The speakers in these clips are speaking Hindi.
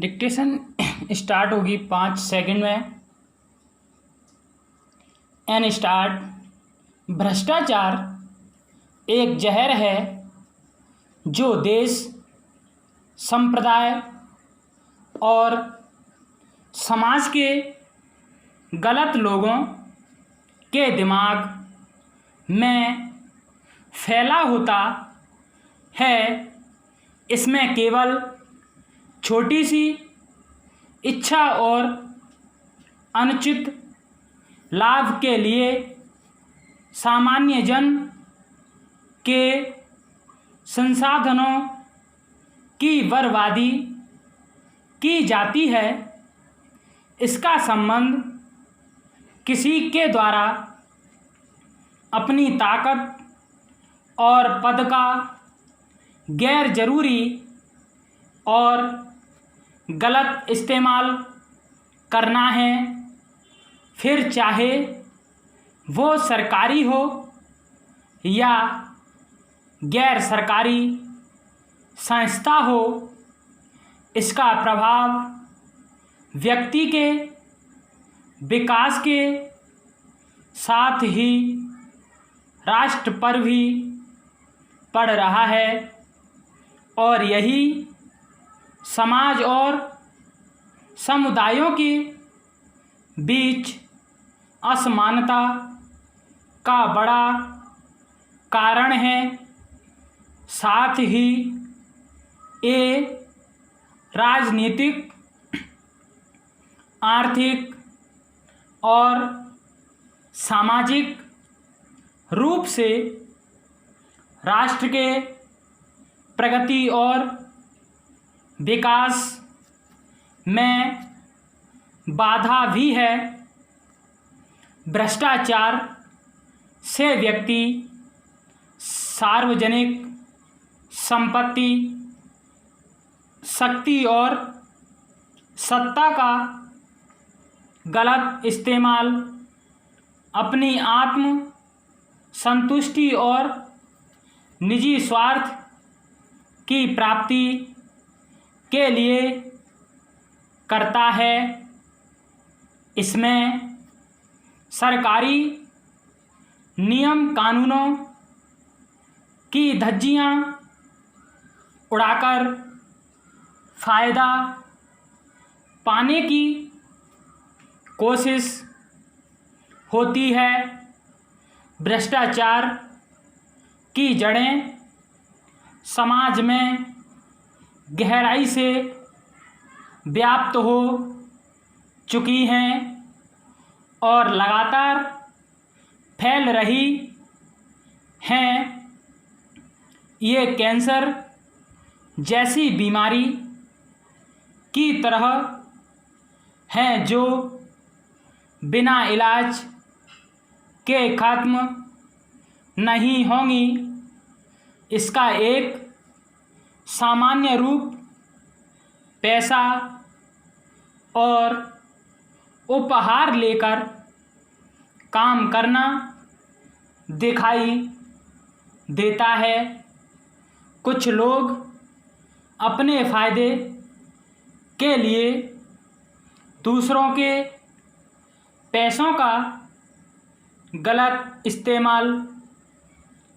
डिक्टेशन स्टार्ट होगी 5 सेकंड में। And start. भ्रष्टाचार एक जहर है जो देश, संप्रदाय और समाज के गलत लोगों के दिमाग में फैला होता है। इसमें केवल छोटी सी इच्छा और अनुचित लाभ के लिए सामान्य जन के संसाधनों की बर्बादी की जाती है। इसका संबंध किसी के द्वारा अपनी ताकत और पद का गैर जरूरी और गलत इस्तेमाल करना है, फिर चाहे वो सरकारी हो या गैर सरकारी संस्था हो। इसका प्रभाव व्यक्ति के विकास के साथ ही राष्ट्र पर भी पड़ रहा है और यही समाज और समुदायों के बीच असमानता का बड़ा कारण है। साथ ही ये राजनीतिक, आर्थिक और सामाजिक रूप से राष्ट्र के प्रगति और विकास में बाधा भी है। भ्रष्टाचार से व्यक्ति सार्वजनिक संपत्ति, शक्ति और सत्ता का गलत इस्तेमाल अपनी आत्म संतुष्टि और निजी स्वार्थ की प्राप्ति के लिए करता है। इसमें सरकारी नियम कानूनों की धज्जियां उड़ाकर फायदा पाने की कोशिश होती है। भ्रष्टाचार की जड़ें समाज में गहराई से व्याप्त हो चुकी हैं और लगातार फैल रही हैं। ये कैंसर जैसी बीमारी की तरह हैं जो बिना इलाज के खत्म नहीं होंगी। इसका एक सामान्य रूप पैसा और उपहार लेकर काम करना दिखाई देता है। कुछ लोग अपने फायदे के लिए दूसरों के पैसों का गलत इस्तेमाल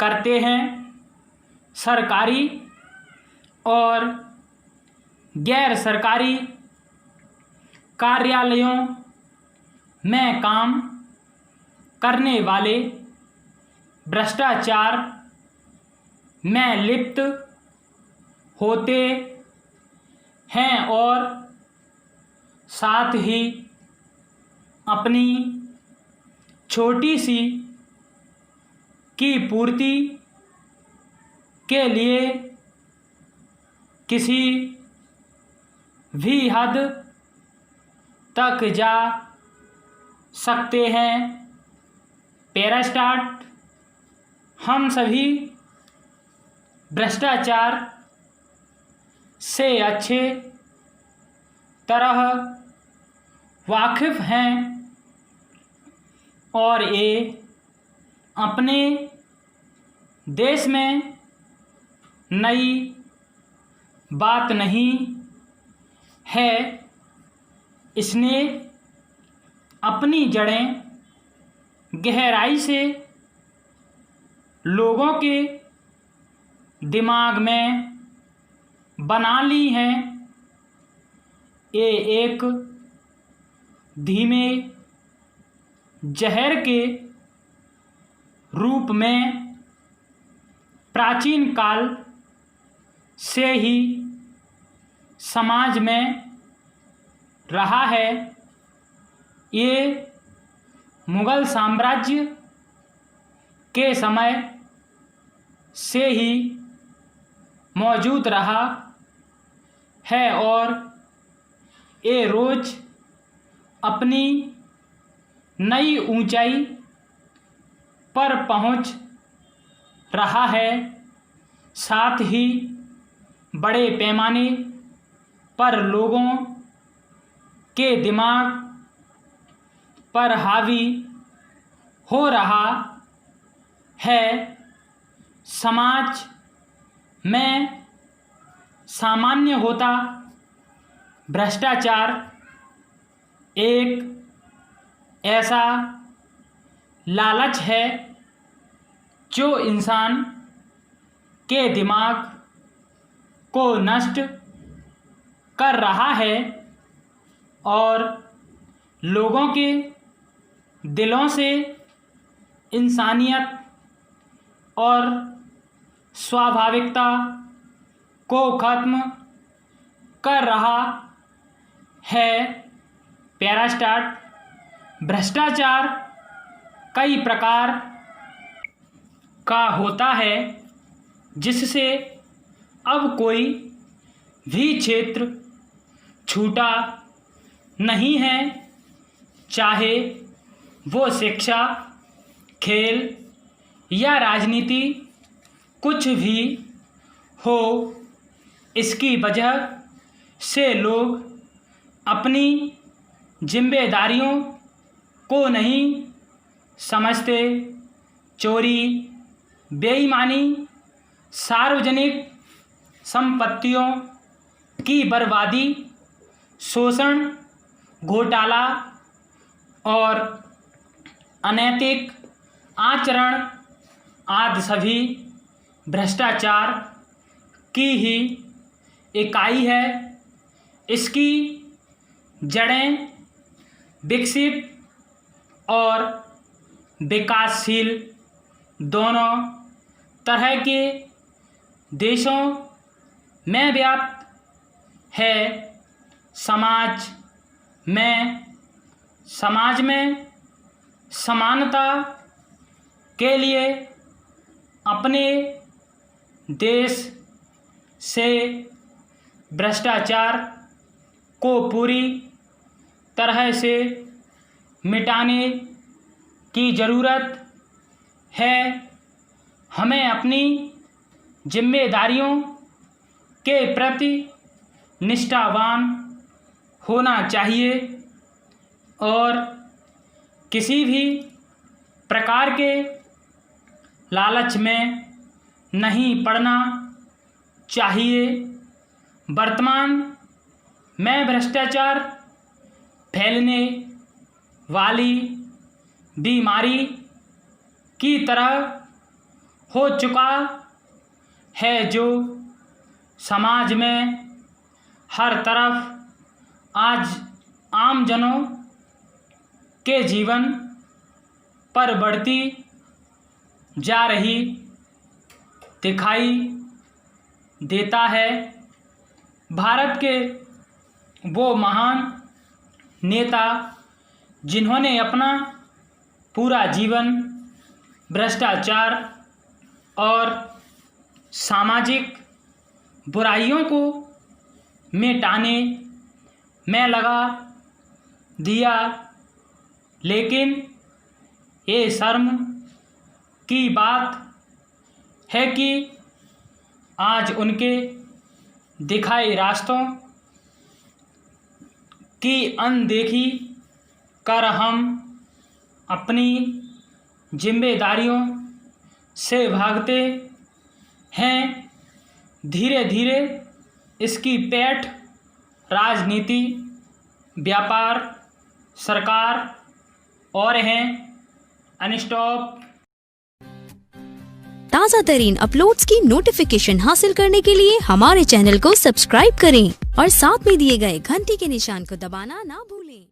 करते हैं। सरकारी और गैर सरकारी कार्यालयों में काम करने वाले भ्रष्टाचार में लिप्त होते हैं और साथ ही अपनी छोटी सी की पूर्ति के लिए किसी भी हद तक जा सकते हैं। Para start. हम सभी भ्रष्टाचार से अच्छे तरह वाकिफ़ हैं और ये अपने देश में नई बात नहीं है, इसने अपनी जड़ें गहराई से लोगों के दिमाग में बना ली हैं। ये एक धीमे जहर के रूप में प्राचीन काल से ही समाज में रहा है। ये मुगल साम्राज्य के समय से ही मौजूद रहा है और ये रोज़ अपनी नई ऊंचाई पर पहुंच रहा है। साथ ही बड़े पैमाने पर लोगों के दिमाग पर हावी हो रहा है। समाज में सामान्य होता भ्रष्टाचार एक ऐसा लालच है जो इंसान के दिमाग को नष्ट कर रहा है और लोगों के दिलों से इंसानियत और स्वाभाविकता को खत्म कर रहा है। पैरास्टाट भ्रष्टाचार कई प्रकार का होता है जिससे अब कोई भी क्षेत्र छूटा नहीं है, चाहे वो शिक्षा, खेल या राजनीति कुछ भी हो। इसकी वजह से लोग अपनी जिम्मेदारियों को नहीं समझते। चोरी, बेईमानी, सार्वजनिक संपत्तियों की बर्बादी, शोषण, घोटाला और अनैतिक आचरण आदि सभी भ्रष्टाचार की ही इकाई है। इसकी जड़ें विकसित और विकासशील दोनों तरह के देशों में व्याप्त है। समाज में समानता के लिए अपने देश से भ्रष्टाचार को पूरी तरह से मिटाने की ज़रूरत है। हमें अपनी जिम्मेदारियों के प्रति निष्ठावान होना चाहिए और किसी भी प्रकार के लालच में नहीं पड़ना चाहिए। वर्तमान में भ्रष्टाचार फैलने वाली बीमारी की तरह हो चुका है जो समाज में हर तरफ आज आमजनों के जीवन पर बढ़ती जा रही दिखाई देता है। भारत के वो महान नेता जिन्होंने अपना पूरा जीवन भ्रष्टाचार और सामाजिक बुराइयों को मिटाने में लगा दिया, लेकिन ये शर्म की बात है कि आज उनके दिखाए रास्तों की अनदेखी कर हम अपनी जिम्मेदारियों से भागते हैं। धीरे धीरे इसकी पैठ राजनीति, व्यापार, सरकार और हैं अनस्टॉप। ताज़ा तरीन अपलोड्स की नोटिफिकेशन हासिल करने के लिए हमारे चैनल को सब्सक्राइब करें और साथ में दिए गए घंटी के निशान को दबाना ना भूलें।